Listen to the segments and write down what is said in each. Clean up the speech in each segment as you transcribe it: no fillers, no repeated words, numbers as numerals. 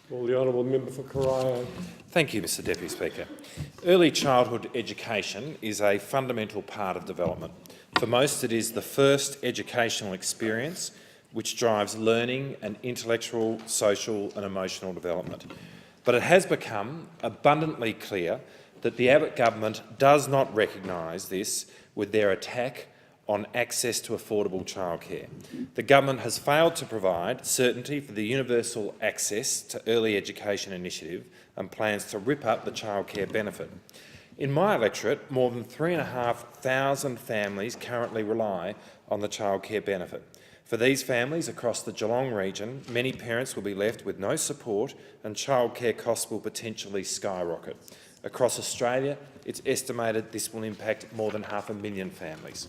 Well, the honourable member for Corio. Thank you, Mr Deputy Speaker. Early childhood education is a fundamental part of development. For most, it is the first educational experience which drives learning and intellectual, social and emotional development. But it has become abundantly clear that the Abbott government does not recognise this with their attack on access to affordable childcare. The government has failed to provide certainty for the Universal Access to Early Education initiative and plans to rip up the childcare benefit. In my electorate, more than 3,500 families currently rely on the childcare benefit. For these families across the Geelong region, many parents will be left with no support and childcare costs will potentially skyrocket. Across Australia, it's estimated this will impact more than 500,000 families.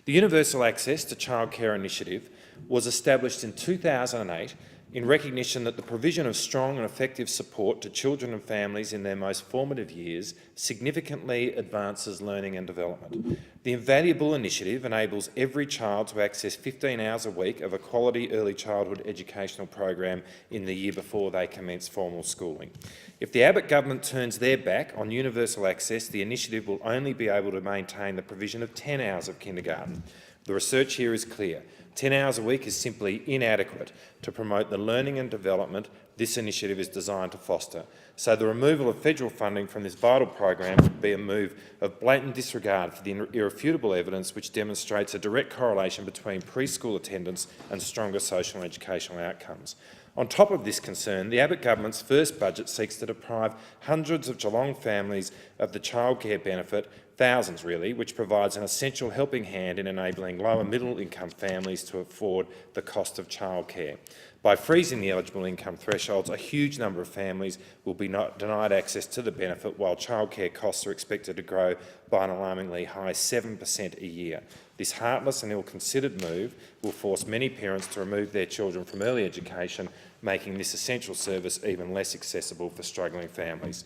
The Universal Access to Childcare initiative was established in 2008 in recognition that the provision of strong and effective support to children and families in their most formative years significantly advances learning and development. The Invaluable initiative enables every child to access 15 hours a week of a quality early childhood educational program in the year before they commence formal schooling. If the Abbott government turns their back on universal access, the initiative will only be able to maintain the provision of 10 hours of kindergarten. The research here is clear. 10 hours a week is simply inadequate to promote the learning and development this initiative is designed to foster. So the removal of federal funding from this vital program would be a move of blatant disregard for the irrefutable evidence which demonstrates a direct correlation between preschool attendance and stronger social and educational outcomes. On top of this concern, the Abbott government's first budget seeks to deprive hundreds of Geelong families of the childcare benefit, thousands really, which provides an essential helping hand in enabling lower middle income families to afford the cost of childcare. By freezing the eligible income thresholds, a huge number of families will be denied access to the benefit, while childcare costs are expected to grow by an alarmingly high 7% a year. This heartless and ill-considered move will force many parents to remove their children from early education, making this essential service even less accessible for struggling families.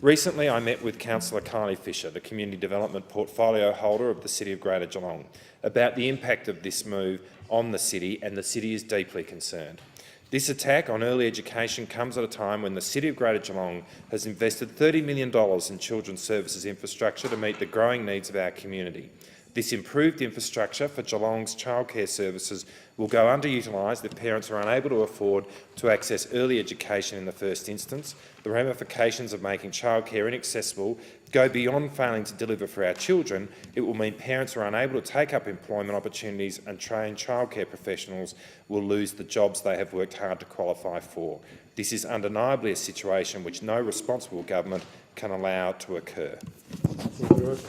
Recently, I met with Councillor Kylie Fisher, the Community Development Portfolio holder of the City of Greater Geelong, about the impact of this move on the City, and the City is deeply concerned. This attack on early education comes at a time when the City of Greater Geelong has invested $30 million in children's services infrastructure to meet the growing needs of our community. This improved infrastructure for Geelong's childcare services will go underutilised if parents are unable to afford to access early education in the first instance. The ramifications of making childcare inaccessible go beyond failing to deliver for our children. It will mean parents are unable to take up employment opportunities, and trained childcare professionals will lose the jobs they have worked hard to qualify for. This is undeniably a situation which no responsible government can allow to occur.